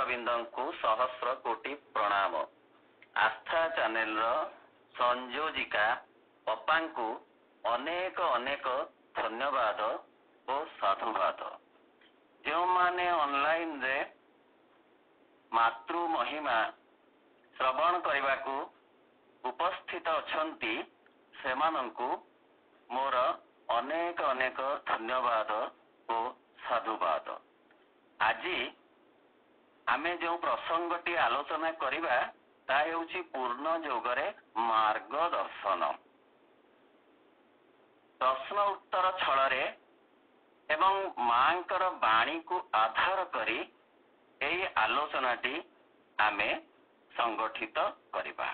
अरविंद को सहस्र कोटि प्रणाम। आस्था चैनल संयोजिका पप्पा को अनेक अनेक धन्यवाद और साधुवाद। जो माने ऑनलाइन रे मातृ महिमा श्रवण करने को उपस्थित अछंती सेमानंकु मोर अनेक अनेक धन्यवाद और साधुवाद। आज आमे जो प्रसंगटी आलोचना करिबा ता हेउची पूर्ण योगरे मार्गदर्शन। प्रश्न उत्तर छଳରେ एवं मांकर वाणी को आधार करी एई आलोचनाटी आमे संगठित करिबा।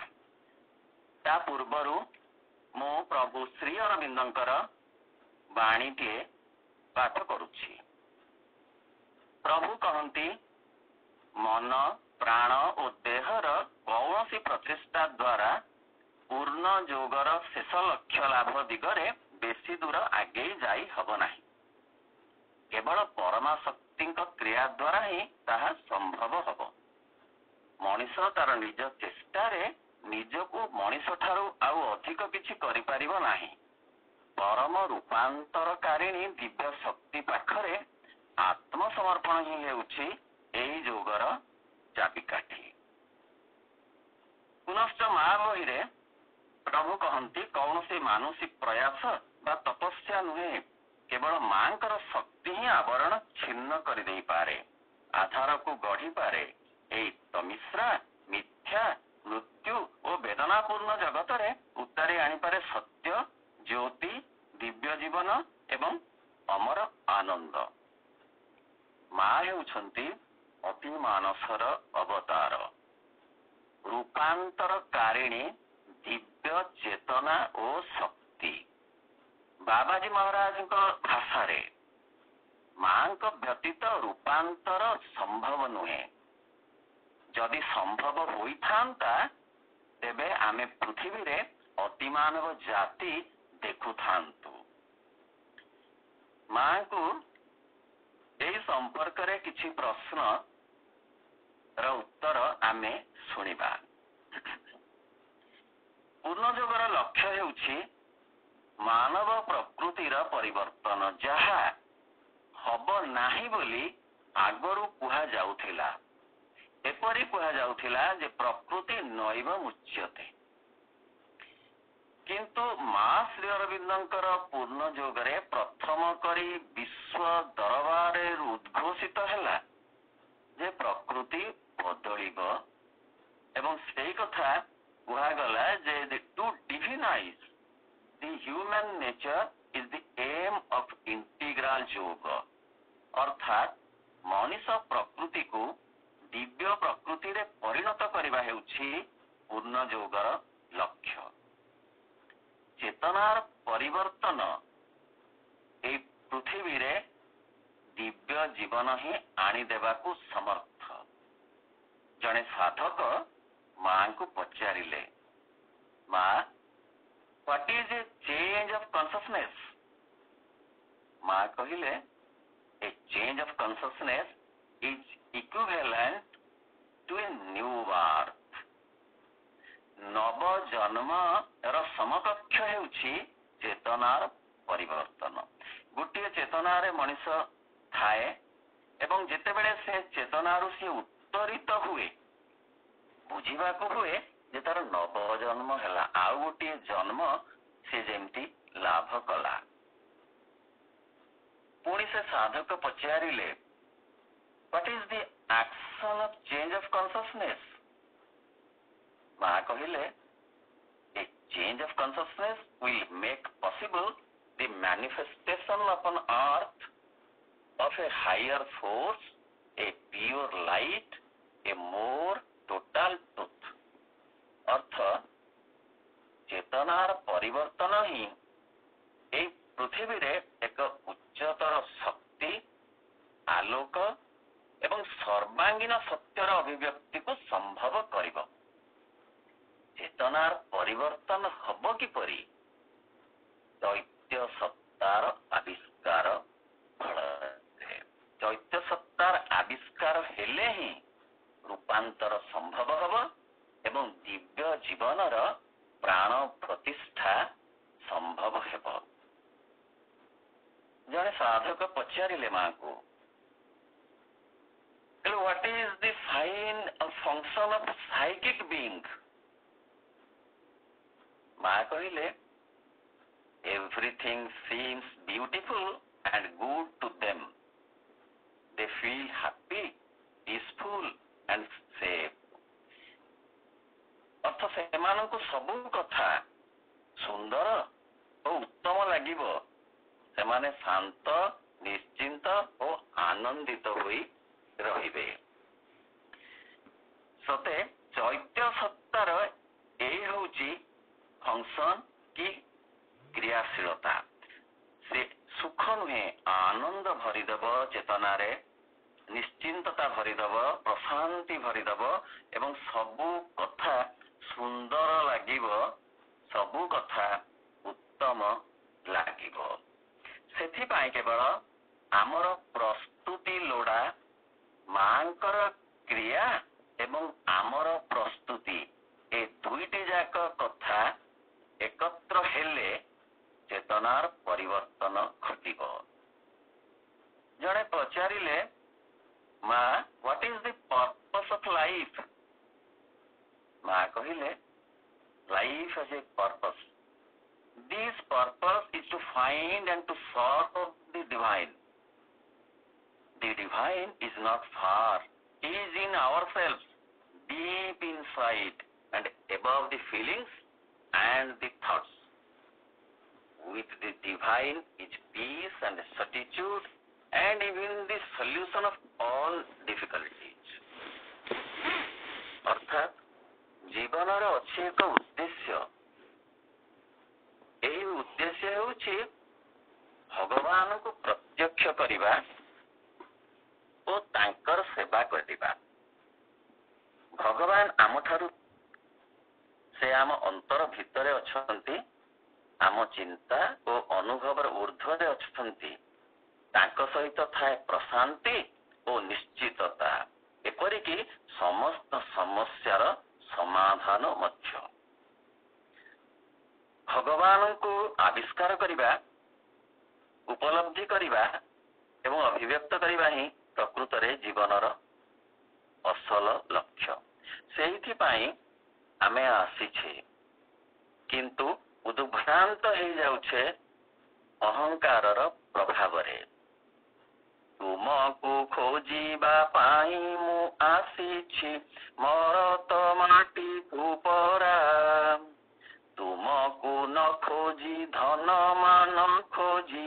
ता पूर्वरु मो प्रभु श्री अरविंदंकर वाणीटे पाठ करुछि। प्रभु कहंती मन प्राण और देहर कौनसी प्रचेष्टा द्वारा पूर्ण योगर शेष लक्ष्य लाभ दिगरे बेसी दूर आगे जाई हब नाही। केवल परमा शक्ति क्रिया द्वारा ही ताहा संभव हब। मनीष तार निज चेष्टा रे निजको मनीष ठारू आउ अधिक किछि करि परिबो नाही। परम रूपांतरकारिणी दिव्य शक्ति पाखरे आत्मसमर्पण ही हेउछि एई योगर चाबिकाठी। पुनश्च महाबही रे प्रभु कहंती कौनसी मानसिक प्रयास बा तपस्या नुहे, केवल मांकर शक्ति ही आवरण छिन्न कर दे पारे, आधार को गढ़ी पारे। एई तमिश्रा मिथ्या मृत्यु और वेदनापूर्ण जगत रे उतारी आनी पारे सत्य ज्योति दिव्य जीवन एवं अमर आनंद। माँ हेउछंती अति मानसर अवतार, रूपांतरकारिणी दिव्य चेतना और शक्ति। बाबाजी महाराज भाषा रे मां व्यतीत रूपांतर संभव नुहे। जदि संभव होई थांता तेबे आमे पृथ्वी रे अतिमानव जाति देखु थांतु। मां को एई संपर्क रे किछि प्रश्न र उत्तर आमे सुनिबा। पूर्ण योगर लक्ष्य हेउछि मानव प्रकृतिर परिवर्तन, जहा हब नाही बोली आगरु कुहा जाउथिला। एपरि कुहा जाउथिला जे प्रकृति नैव मुच्यते, किंतु मां श्री अरविंदंकर पूर्ण योगरे प्रथम करी विश्व दरबार उद्घोषित हैला जे प्रकृति बदलिबो एवं सेही कथा कुहा गला जे to divinise the human nature is the aim of integral yoga. अर्थात मनीष प्रकृति को दिव्य प्रकृति रे परिणत करबा हेउछि पूर्ण योगर लक्ष्य। चेतनार परिवर्तन ए पृथ्वी रे दिव्य जीवन ही आनी देबाकू समर्थ। जने साधक मां को पचारिले, मां what is a change of consciousness? मां कहिले a change of consciousness is equivalent to a new birth. नव जन्म र समकक्ष हेउछि चेतनार परिवर्तन। गोटे चेतनारे मनीष थाए एवं जेतेबेले से चेतनारु से उत्तरित हुए बुझिबा को हुए जे तार नव जन्म हैला, आउ गोटे जन्म से जेमती लाभ कला। पुणी से साधक पचारिले what is the action of change of consciousness? मां कहिले a change of consciousness will make possible the manifestation upon earth of a higher force, a pure light, a more total truth। अर्थ चेतनार परिवर्तन ही ए पृथ्वी रे एक उच्चतर शक्ति आलोक एवं सर्वांगीन सत्यर अभिव्यक्ति को संभव करिब। चेतनार परिवर्तन हब किपरि? दैत्य सत्तार आविष्कार फल। दैत्य सत्तार आविष्कार हेले ही ରୂପାନ୍ତର ସମ୍ଭବ ହେବ ଏବଂ ଦିବ୍ୟ ଜୀବନର ପ୍ରାଣ ପ୍ରତିଷ୍ଠା ସମ୍ଭବ ହେବ। ଜଣେ ସାଧକ ପଚାରିଲେ ମାଙ୍କୁ, what is the sign of function of psychic being? ମା କହିଲେ, everything seems beautiful and good to them. They feel happy, peaceful and safe. ଅର୍ଥ ସେମାନଙ୍କୁ ସବୁ କଥା ସୁନ୍ଦର ଓ ଉତ୍ତମ ଲାଗିବ। ସେମାନେ ଶାନ୍ତ, ନିଶ୍ଚିନ୍ତ ଓ ଆନନ୍ଦିତ ହୋଇ ରହିବେ। ସତେ ଚୈତ୍ୟ ସତ୍ତାର ଏଇ ହେଉଛି ଫଙ୍କସନ କି କ୍ରିୟାଶୀଳତା। ସେ ସୁଖ ନୁହେଁ, ଆନନ୍ଦ ଭରିଦେବ ଚେତନାରେ, ନିଶ୍ଚିନ୍ତତା ଭରିଦେବ, ପ୍ରଶାନ୍ତି ଭରିଦେବ ଏବଂ ସବୁ କଥା ସୁନ୍ଦର ଲାଗିବ, ସବୁ କଥା ଉତ୍ତମ ଲାଗିବ। ସେଥିପାଇଁ କେବଳ ଆମର ପ୍ରସ୍ତୁତି ଲୋଡ଼ା। ମାଙ୍କର କ୍ରିୟା ଏବଂ ଆମର ପ୍ରସ୍ତୁତି ଏ ଦୁଇଟି ଯାକ କଥା ଏକତ୍ର ହେଲେ ଚେତନାର ପରିବର୍ତ୍ତନ ଘଟିବ। ଜଣେ ପଚାରିଲେ, ମା, what is the purpose of life? ମା କହିଲେ, life has a purpose. This purpose is to find and to serve the divine. The divine is not far. He is in ourselves, deep inside and above the feelings and the thoughts. With the divine is peace and certitude and even the solution of all difficulties. ଅର୍ଥାତ୍ ଜୀବନର ଅଛି ଏକ ଉଦ୍ଦେଶ୍ୟ। ଏହି ଉଦ୍ଦେଶ୍ୟ ହେଉଛି ଭଗବାନଙ୍କୁ ପ୍ରତ୍ୟକ୍ଷ କରିବା ଓ ତାଙ୍କର ସେବା କରିବା। ଭଗବାନ ଆମଠାରୁ, ସେ ଆମ ଅନ୍ତର ଭିତରେ ଅଛନ୍ତି, ଆମ ଚିନ୍ତା ଓ ଅନୁଭବର ଊର୍ଦ୍ଧ୍ୱରେ ଅଛନ୍ତି। ତାଙ୍କ ସହିତ ଥାଏ ପ୍ରଶାନ୍ତି ଓ ନିଶ୍ଚିତତା, ଏପରିକି ସମସ୍ତ ସମସ୍ୟାର ସମାଧାନ ମଧ୍ୟ। ଭଗବାନଙ୍କୁ ଆବିଷ୍କାର କରିବା, ଉପଲବ୍ଧି କରିବା ଏବଂ ଅଭିବ୍ୟକ୍ତ କରିବା ହିଁ ପ୍ରକୃତରେ ଜୀବନର ଅସଲ ଲକ୍ଷ୍ୟ। ସେଇଥିପାଇଁ ଆମେ ଆସିଛେ, କିନ୍ତୁ ଉଦ୍ଭ୍ରାନ୍ତ ହେଇଯାଉଛେ ଅହଙ୍କାରର ପ୍ରଭାବରେ। ତୁମକୁ ଖୋଜିବା ପାଇଁ ମୁଁ ଆସିଛି, ମୋର ତ ମାଟିକୁ ପରା। ତୁମକୁ ନ ଖୋଜି ଧନ ମାନ ଖୋଜି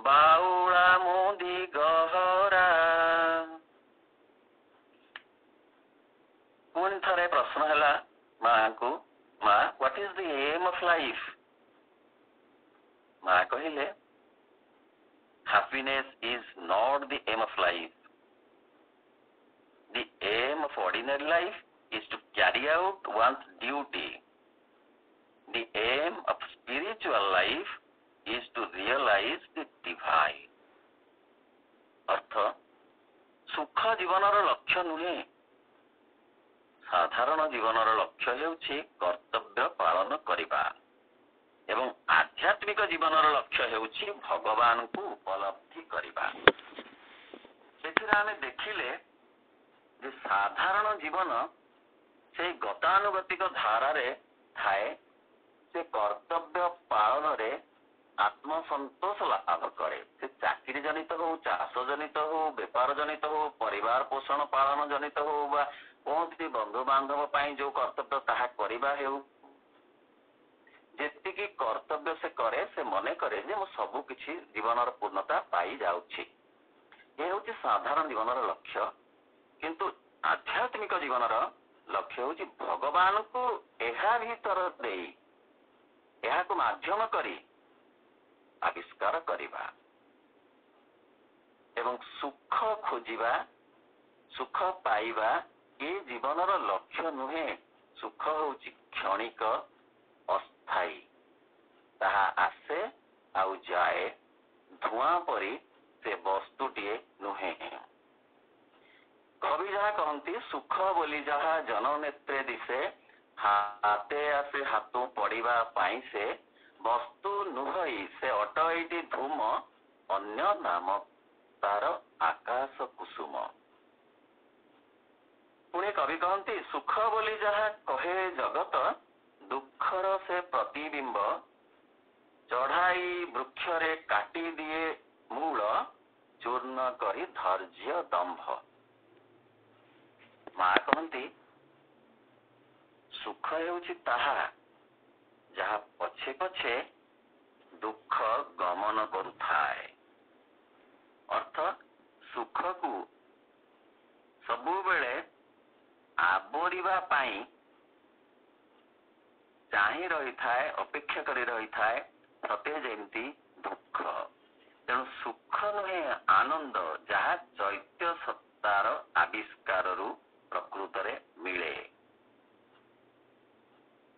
ବାଉଳା ମୁଦି ଗହରା। ପୁଣି ଥରେ ପ୍ରଶ୍ନ ହେଲା ମାଙ୍କୁ, ମା, what is the aim of life? ମା କହିଲେ, happiness is not the aim of life. The aim of ordinary life is to carry out one's duty. The aim of spiritual life is to realize the divine. ଅର୍ଥ, ସୁଖ ଜୀବନର ଲକ୍ଷ୍ୟ ନୁହେଁ। ସାଧାରଣ ଜୀବନର ଲକ୍ଷ୍ୟ ହେଉଛି କର୍ତ୍ତବ୍ୟ ପାଳନ କରିବା ଏବଂ ଆଧ୍ୟାତ୍ମିକ ଜୀବନର ଲକ୍ଷ୍ୟ ହେଉଛି ଭଗବାନଙ୍କୁ ଉପଲବ୍ଧି କରିବା। ସେଥିରେ ଆମେ ଦେଖିଲେ ଯେ ସାଧାରଣ ଜୀବନ ସେଇ ଗତାନୁଗତିକ ଧାରାରେ ଥାଏ। ସେ କର୍ତ୍ତବ୍ୟ ପାଳନରେ ଆତ୍ମସନ୍ତୋଷ ଲାଭ କରେ। ସେ ଚାକିରି ଜନିତ ହଉ, ଚାଷ ଜନିତ ହଉ, ବେପାର ଜନିତ ହଉ, ପରିବାର ପୋଷଣ ପାଳନ ଜନିତ ହଉ ବା କୌଣସି ବନ୍ଧୁବାନ୍ଧବ ପାଇଁ ଯୋଉ କର୍ତ୍ତବ୍ୟ ତାହା କରିବା ହେଉ, ଯେତିକି କର୍ତ୍ତବ୍ୟ ସେ କରେ, ସେ ମନେ କରେ ଯେ ମୁଁ ସବୁ କିଛି ଜୀବନର ପୂର୍ଣ୍ଣତା ପାଇଯାଉଛି। ଏ ହେଉଛି ସାଧାରଣ ଜୀବନର ଲକ୍ଷ୍ୟ। କିନ୍ତୁ ଆଧ୍ୟାତ୍ମିକ ଜୀବନର ଲକ୍ଷ୍ୟ ହେଉଛି ଭଗବାନଙ୍କୁ ଏହା ଭିତର ଦେଇ, ଏହାକୁ ମାଧ୍ୟମ କରି ଆବିଷ୍କାର କରିବା ଏବଂ ସୁଖ ଖୋଜିବା, ସୁଖ ପାଇବା ଏ ଜୀବନର ଲକ୍ଷ୍ୟ ନୁହେଁ। ସୁଖ ହେଉଛି କ୍ଷଣିକ, ଅସ୍ଥାୟୀ। ତାହା ଆସେ ଆଉ ଯାଏ, ଧୂଆଁ ପରି ସେ ବସ୍ତୁଟିଏ ନୁହେଁ। कवि जहाँ कहती सुख बोली जहाँ जन नेत्रे दिशे हाते आसे हाथों पड़िबा पाई से वस्तु नुहई से अटईटी धूम अन्य नाम तार आकाश कुसुम। पुणे कवि कहती सुख बोली जहाँ कहे जगत दुखर से प्रतिबिंब चढ़ाई वृक्ष रे काटी दिए मूल चूर्ण करी धैर्य दंभ। माँ कहती सुख हेउछि ताहा जहा पछे पछे दुख गमन करुथाए। अर्थ सुख को सबु बेले आबोरिबा पाई चाहि रही थाए अपेक्षा करी रही थाए सते जेमती दुख। तेणु सुख नुहे आनंद जहा चैत्य सत्तार आविष्कार प्रकृत रे मिले।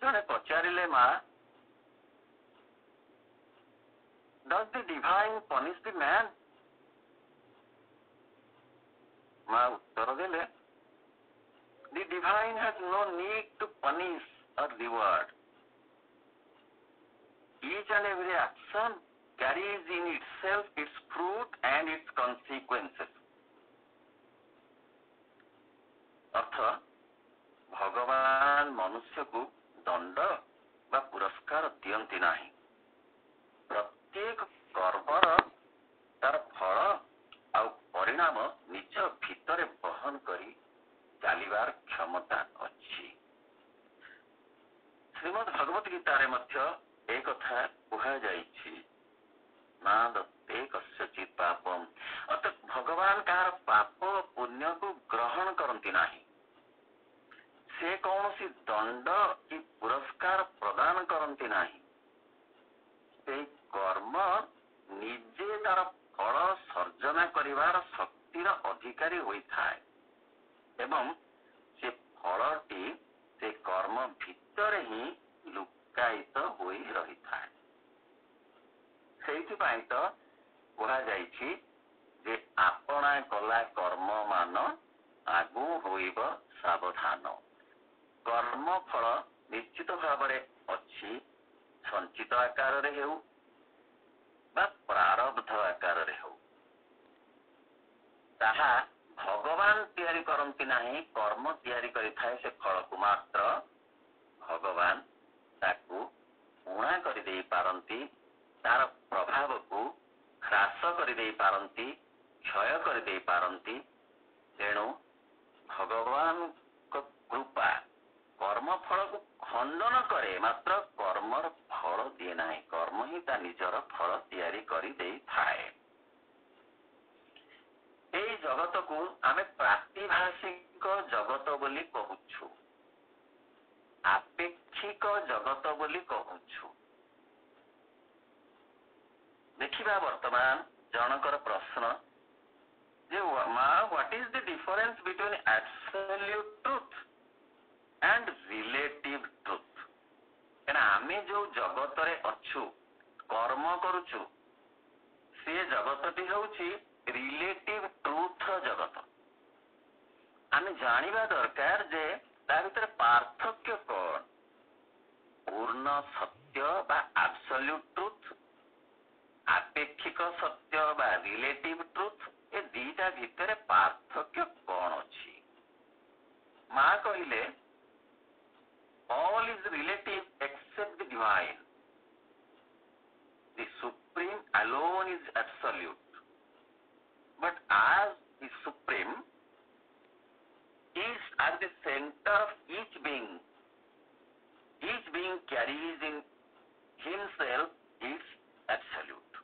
जने पचारिले माँ does the divine punish the man. माँ उत्तर देले the divine has no need to punish or reward. Each and every action carries in itself its fruit and its consequences. अर्थ भगवान मनुष्य को दंड बा पुरस्कार दियंती नाही। प्रत्येक कर्मर तार फल आ परिणाम निज भितर बहन करी चलिबार क्षमता अच्छी। श्रीमद् भगवत गीता रे मध्य एक कथा कहा जाइछि ना दत्ते कस्यचित् पापम। अर्थात भगवान कार पाप पुण्य को ग्रहण करती नाही। से कौनसी दंड कि पुरस्कार प्रदान करती नाही। से कर्म निजे तार फल सर्जना करिवार शक्तिर अधिकारी होइथाए एवं से फलटी से कर्म भितर ही लुकायित होई रही थाए। सेइथिपाई तो कहा जाइछि जे आपणा कला कर्म मान आगु होइब सावधान। कर्म फल निश्चित भाव अच्छी संचित आकार रे हेउ बा प्रारब्ध आकार रे हेउ ताहा भगवान तैयारी करती नाही। कर्म तैयारी करि थाए से फल को मात्र भगवान ताकू ऊणा करि देई पारंती। तार प्रभाव को ह्रास करि देई पारंती क्षय करि देई पारंती। तेणु भगवान को कृपा कर्म फल को खंडन करे मात्र कर्मर फल दिए नाही। कर्म ही ता निजर फल तैयारी करि देई थाए। एई जगत को आमे प्रातिभाषिक जगत बोली कहूछु आपेक्षिक जगत बोली कहूछु। देखिबा वर्तमान जनकर प्रश्न जे माँ what is the difference between absolute truth and relative truth. एना आमे जो जगत रे अछु कर्म करूछु से जगतटी होउछि रिलेटिव ट्रुथ जगत। आमे जानिबा दरकार जे ता भितर पार्थक्य कोन। पूर्ण सत्य बा एब्सोल्यूट ट्रुथ आपेक्षिक सत्य बा रिलेटिव ट्रुथ ए दीटा भितर पार्थक्य कोन अछि। माँ कहिले all is relative except the divine. The supreme alone is absolute. But as the supreme is at the center of each being carries in himself its absolute.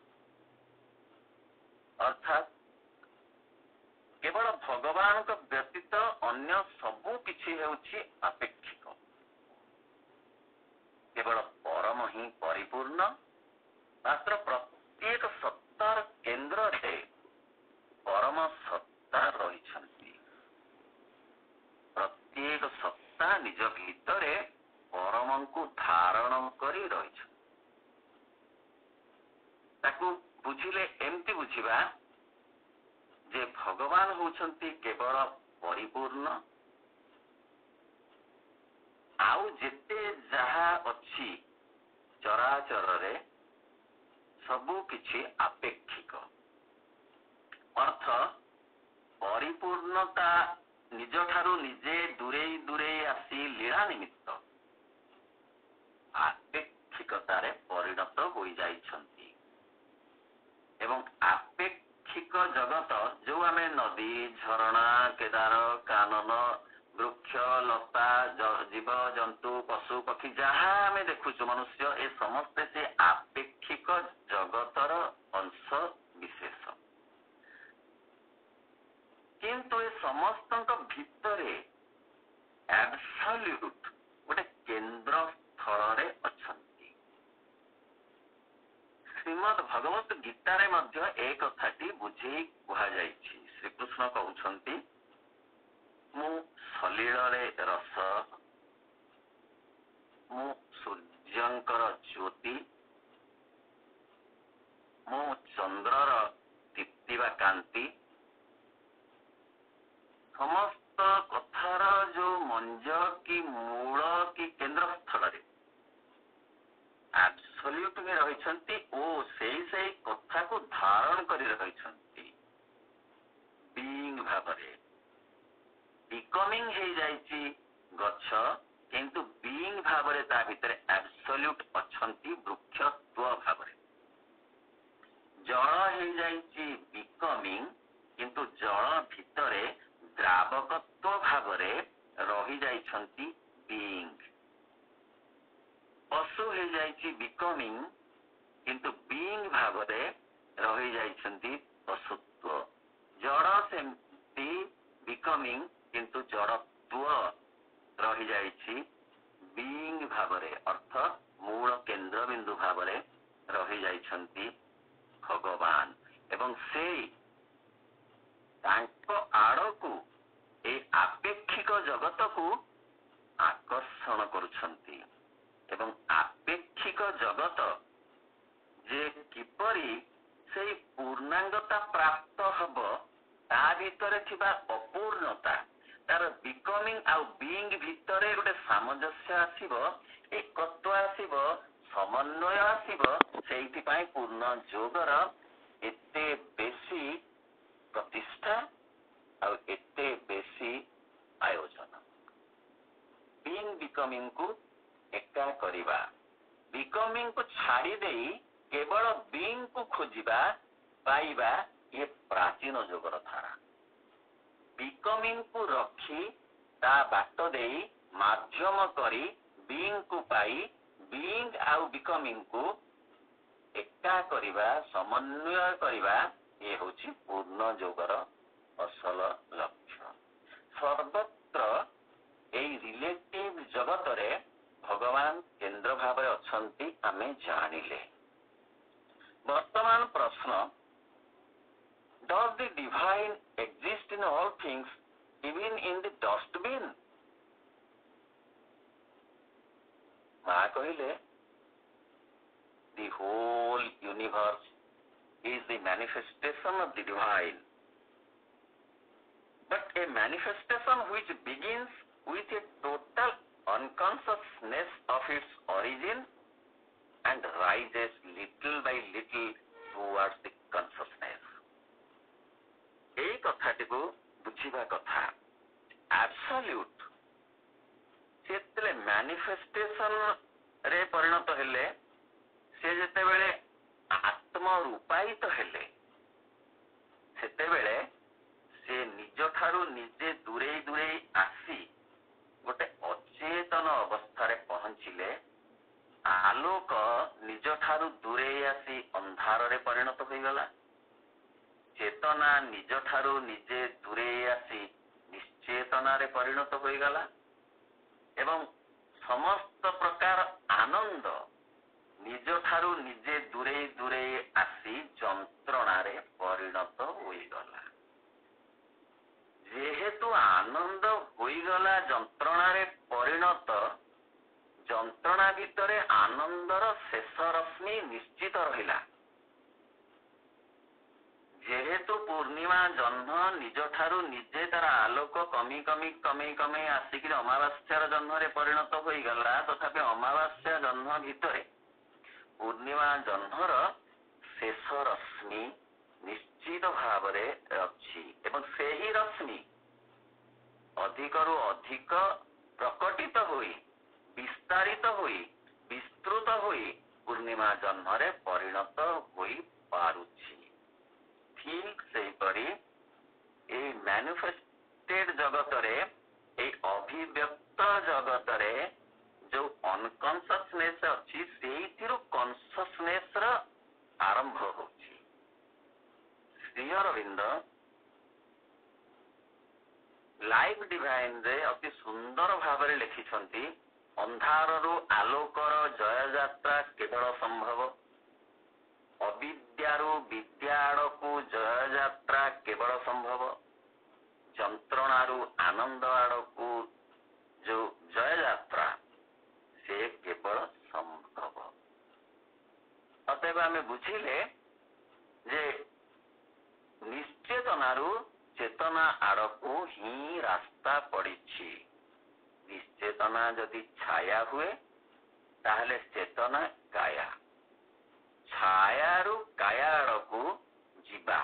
अर्थात केवल भगवान को व्यतीत अन्य सबु किछि हेउछि अपेक्षिक। केवल परम ही परिपूर्ण मात्र प्रत्येक सत्तार केंद्र से परम सत्ता रही। प्रत्येक सत्ता निज भितर परम को धारण करी रही। ताकू बुझिले एमती बुझिबा जे भगवान होउछंती केवल परिपूर्ण आउ जेते जहा अछि चराचर रे सबु किछि आपेक्षिक अर्थ परिपूर्णता निज ठारू निजे दूरे दूरे आसी लीला निमित्त आपेक्षिकतारे परिणत होई जाइछंती एवं आपेक्षिक जगत जो आमे नदी झरणा केदार कानन वृक्ष लता जीव जंतु पशु पक्षी जहाँ आमे देखुछु मनुष्य ए समस्ते से आपेक्षिक जगतर अंश विशेष किंतु ए समस्त भितरे एब्सोल्यूट गोटे केंद्र स्थल रे अछंती श्रीमद् भगवत गीता रे मध्य एक कथाटी बुझेई कुहा जाइछि श्री कृष्ण कहउछंती मु सलील रे रस मु सूर्यंकर ज्योति मु चंद्रर दीप्तिबा कांति समस्त कथार जो मंज की मूल की केंद्र स्थल रे एब्सोल्यूट में रहिछंती ओ सेई कथा को धारण करी रहिछंती बीइंग भाबरे बिकमिंग हे जाइछि गच्छ किंतु बीइंग भाबरे ता भितरे एब्सोल्यूट अछंती वृक्षत्व भाबरे जल हे जाइछि बिकमिंग किंतु जल भितरे द्रावकत्व भाबरे रहि जाइछंती बीइंग पशु हे जाइछि बिकमिंग किंतु बीइंग भाबरे रहि जाइछंती पशुत्व जड़ सेमती बिकमिंग किंतु जड़त्व रहि जाइछि बीइंग भाबरे अर्थ मूल केंद्र बिंदु भाबरे रहि जाइछंती भगवान एवं से तांको आड़कू ए आपेक्षिक जगत को आकर्षण करुछंती एवं आपेक्षिक जगत जे किपरि से पूर्णांगता प्राप्त हब ता भितरे थिबा अपूर्णता तार बिकमिंग आउ बीइंग भितरे गोटे सामंजस्य आसीबो एकत्व आसीबो समन्वय आसीबो सेइथि पई पूर्ण जोगर एते बेसी प्रतिष्ठा आउ एते बेसी आयोजन बीइंग बिकमिंग को एका करिबा बिकमिंग को छाड़ी देई केवल बीइंग को खोजिबा पाइबा ये प्राचीन जोगर धारा बिकमिंग को रखी ता बाट देई माध्यम करी बीइंग को पाई बीइंग आउ बिकमिंग को एका करिबा समन्वय करिबा ये होची पूर्ण जोगर असल लक्ष्य सर्वत्र एई रिलेटिव जगत रे भगवान केंद्र भाबरे अछंती आमे जानिले वर्तमान प्रश्न Does the divine exist in all things, even in the dustbin? माँ कहिले the whole universe is the manifestation of the divine. But a manifestation which begins with a total unconsciousness of its origin and rises little by little towards the consciousness. এই কথাটি को बुझिबा कथा absolute सेतले manifestation रे परिणत हेले से जेते बेले आत्म रूपायित हेले सेते बेले से निज ठारू निजे दूरे दूरे आसी गोटे अचेतन अवस्था रे पहुंचिले आलोक निज ठारू दूरे आसी अंधार रे परिणत होई गला चेतना निज ठारू निजे दूरे आसी निश्चेतना रे परिणत होई गला एवं समस्त प्रकार आनंद निज ठारू निजे दूरे दूरे आसी जंत्रणा रे परिणत होई गला जेहेतु आनंद होई गला जंत्रणा रे परिणत जंत्रणा भितरे आनंदर शेष रश्मि निश्चित रहिला ଯେହେତୁ ପୂର୍ଣ୍ଣିମା ଜହ୍ନ ନିଜ ଠାରୁ ନିଜେ ତାର ଆଲୋକ କମି କମି କମେଇ କମେଇ ଆସିକି ଅମାବାସ୍ୟାର ଜହ୍ନରେ ପରିଣତ ହୋଇଗଲା, ତଥାପି ଅମାବାସ୍ୟା ଜହ୍ନ ଭିତରେ ପୂର୍ଣ୍ଣିମା ଜହ୍ନର ଶେଷ ରଶ୍ମି ନିଶ୍ଚିତ ଭାବରେ ଅଛି ଏବଂ ସେହି ରଶ୍ମି ଅଧିକରୁ ଅଧିକ ପ୍ରକଟିତ ହୋଇ ବିସ୍ତାରିତ ହୋଇ ବିସ୍ତୃତ ହୋଇ ପୂର୍ଣ୍ଣିମା ଜହ୍ନରେ ପରିଣତ ହୋଇ ପାରୁଛି। ଠିକ ସେହିପରି ଏଇ ମ୍ୟାନିଫେଷ୍ଟେଡ ଜଗତରେ, ଏଇ ଅଭିବ୍ୟକ୍ତ ଜଗତରେ ଯୋଉ ଅନକନସିୟସନେସ ଅଛି, ସେଇଥିରୁ କନସିୟସନେସ ର ଆରମ୍ଭ ହଉଛି। ଶ୍ରୀ ଅରବିନ୍ଦ ଲାଇଫ ଡିଭାଇନ ରେ ଅତି ସୁନ୍ଦର ଭାବରେ ଲେଖିଛନ୍ତି, ଅନ୍ଧାରରୁ ଆଲୋକର ଜୟ ଯାତ୍ରା କେବଳ ସମ୍ଭବ, ଅବିଦ୍ୟାରୁ ବିଦ୍ୟା ଆଡକୁ ଜୟ ଯାତ୍ରା କେବଳ ସମ୍ଭବ, ଯନ୍ତ୍ରଣାରୁ ଆନନ୍ଦ ଆଡକୁ ଯୋଉ ଜୟ ଯାତ୍ରା ସେ କେବଳ ସମ୍ଭବ। ଅତଏବ ଆମେ ବୁଝିଲେ ଯେ ନିଶ୍ଚେତନାରୁ ଚେତନା ଆଡକୁ ହିଁ ରାସ୍ତା ପଡିଛି। ନିଶ୍ଚେତନା ଯଦି ଛାୟା ହୁଏ ତାହେଲେ ଚେତନା କାୟା, ଛାୟାରୁ କାୟା ଆଡକୁ ଯିବା,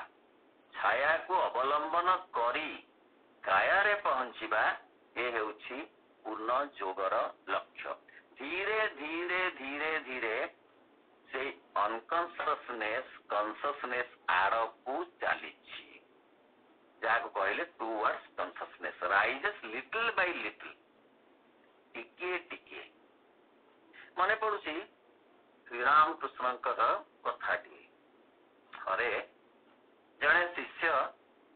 ଛାୟାକୁ ଅବଲମ୍ବନ କରି କାୟାରେ ପହଞ୍ଚିବା, ଏ ହେଉଛି ପୂର୍ଣ୍ଣ ଯୋଗର ଲକ୍ଷ୍ୟ। ଧୀରେ ଧୀରେ ଧୀରେ ଧୀରେ ସେଇ ଅନକନସିୟସନେସ କନସିୟସନେସ ଆଡକୁ ଚାଲିଛି, ଯାହାକୁ କହିଲେ towards consciousness, rises little by little, ଟିକିଏ ଟିକିଏ। ମନେ ପଡୁଛି ଶ୍ରୀରାମ କୃଷ୍ଣଙ୍କର କଥାଟି। ଥରେ ଜଣେ ଶିଷ୍ୟ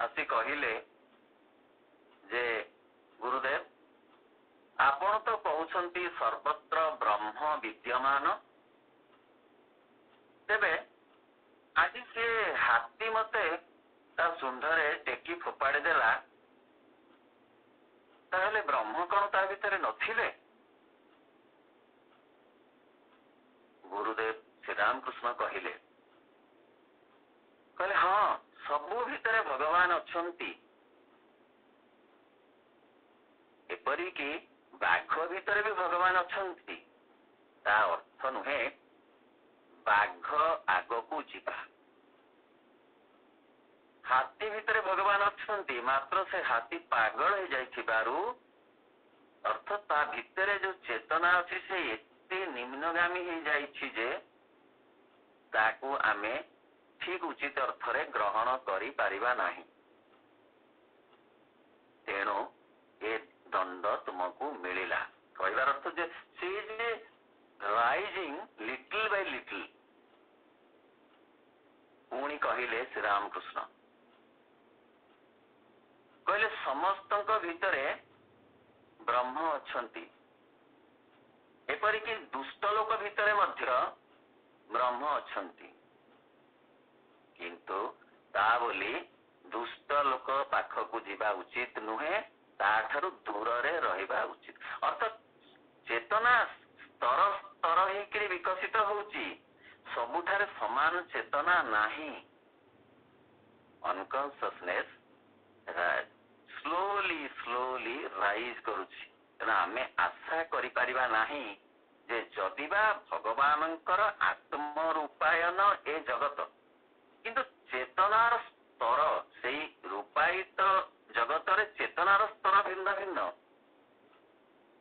ଆସି କହିଲେ ଯେ ଗୁରୁଦେବ, ଆପଣ ତ କହୁଛନ୍ତି ସର୍ବତ୍ର ବ୍ରହ୍ମ ବିଦ୍ୟମାନ, ତେବେ ଆଜି ସେ ହାତୀ ମତେ ତା ଶୁଣ୍ଢରେ ଟେକି ଫୋପାଡ଼ି ଦେଲା, ତାହେଲେ ବ୍ରହ୍ମ କଣ ତା ଭିତରେ ନଥିଲେ? ଗୁରୁଦେବ ଶ୍ରୀରାମକୃଷ୍ଣ କହିଲେ ହଁ, ସବୁ ଭିତରେ ଭଗବାନ ଅଛନ୍ତି। ଏପରିକି ବାଘ ଭିତରେ ବି ଭଗବାନ ଅଛନ୍ତି। ତା ଅର୍ଥ ନୁହେଁ ବାଘ ଆଗକୁ ଯିବା। ହାତୀ ଭିତରେ ଭଗବାନ ଅଛନ୍ତି, ମାତ୍ର ସେ ହାତୀ ପାଗଳ ହେଇଯାଇଥିବାରୁ, ଅର୍ଥ ତା ଭିତରେ ଯୋଉ ଚେତନା ଅଛି ସେ ଏତେ ନିମ୍ନଗାମୀ ହେଇଯାଇଛି ଯେ ତାକୁ ଆମେ ଠିକ ଉଚିତ ଅର୍ଥରେ ଗ୍ରହଣ କରିପାରିବା ନାହିଁ। ତେଣୁ ଏ ଦଣ୍ଡ ତୁମକୁ ମିଳିଲା। କହିବାର ଅର୍ଥ ଯେ ସେ ଯେ ରାଇଜିଂ ଲିଟଲ ବାଇ ଲିଟଲ। ପୁଣି କହିଲେ ଶ୍ରୀରାମକୃଷ୍ଣ, କହିଲେ ସମସ୍ତଙ୍କ ଭିତରେ ବ୍ରହ୍ମ ଅଛନ୍ତି, ଏପରିକି ଦୁଷ୍ଟ ଲୋକ ଭିତରେ ମଧ୍ୟ ବ୍ରହ୍ମ ଅଛନ୍ତି, କିନ୍ତୁ ତା ବୋଲି ଦୁଷ୍ଟ ଲୋକ ପାଖକୁ ଯିବା ଉଚିତ ନୁହେଁ, ତାଠାରୁ ଦୂରରେ ରହିବା ଉଚିତ। ଅର୍ଥାତ ଚେତନା ସ୍ତର ସ୍ତର ହେଇକରି ବିକଶିତ ହଉଛି, ସବୁଠାରେ ସମାନ ଚେତନା ନାହିଁ। ଅନକନସିୟସନେସ ସ୍ଲୋଲି ସ୍ଲୋଲି ରାଇଜ କରୁଛି। ତେଣୁ ଆମେ ଆଶା କରିପାରିବା ନାହିଁ ଯେ ଯଦିବା ଭଗବାନଙ୍କର ଆତ୍ମ ରୂପାୟନ ଏ ଜଗତ, କିନ୍ତୁ ଚେତନାର ସ୍ତର, ସେଇ ରୂପାୟିତ ଜଗତରେ ଚେତନାର ସ୍ତର ଭିନ୍ନ ଭିନ୍ନ,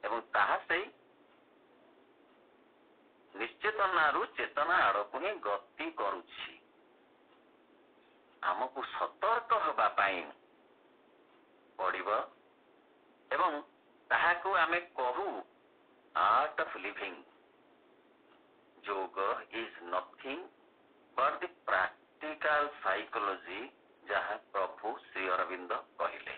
ଏବଂ ତାହା ସେଇ ନିଶ୍ଚେତନାରୁ ଚେତନା ଆଡକୁ ହିଁ ଗତି କରୁଛି। ଆମକୁ ସତର୍କ ହେବା ପାଇଁ ପଡିବ ଏବଂ ତାହାକୁ ଆମେ କହୁ art of living. Yoga is nothing but the practical psychology, ଯାହା ପ୍ରଭୁ ଶ୍ରୀ ଅରବିନ୍ଦ କହିଲେ।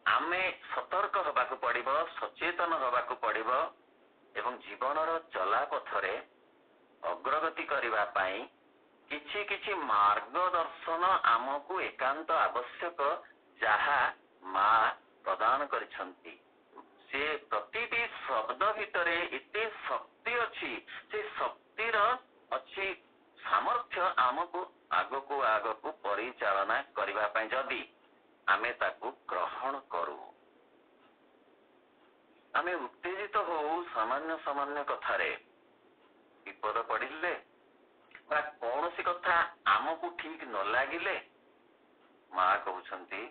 ଆମେ ସତର୍କ ହେବାକୁ ପଡିବ, ସଚେତନ ହେବାକୁ ପଡିବ ଏବଂ ଜୀବନର ଚଲାପଥରେ ଅଗ୍ରଗତି କରିବା ପାଇଁ କିଛି କିଛି ମାର୍ଗଦର୍ଶନ ଆମକୁ ଏକାନ୍ତ ଆବଶ୍ୟକ, ଯାହା ମା ପ୍ରଦାନ କରିଛନ୍ତି। ସେ ପ୍ରତିଟି ଶବ୍ଦ ଭିତରେ ଏତେ ଶକ୍ତି ଅଛି, ସେ ଶକ୍ତିର ଅଛି ସାମର୍ଥ୍ୟ ଆମକୁ ଆଗକୁ କରିବା ପାଇଁ ଯଦି ଆମେ ତାକୁ ଗ୍ରହଣ କରୁ, ଆମେ ଉତ୍ତେଜିତ ହଉ ସାମାନ୍ୟ ସାମାନ୍ୟ କଥାରେ, ବିପଦ ପଡ଼ିଲେ ବା କୌଣସି କଥା ଆମକୁ ଠିକ ନ ଲାଗିଲେ ମା କହୁଛନ୍ତି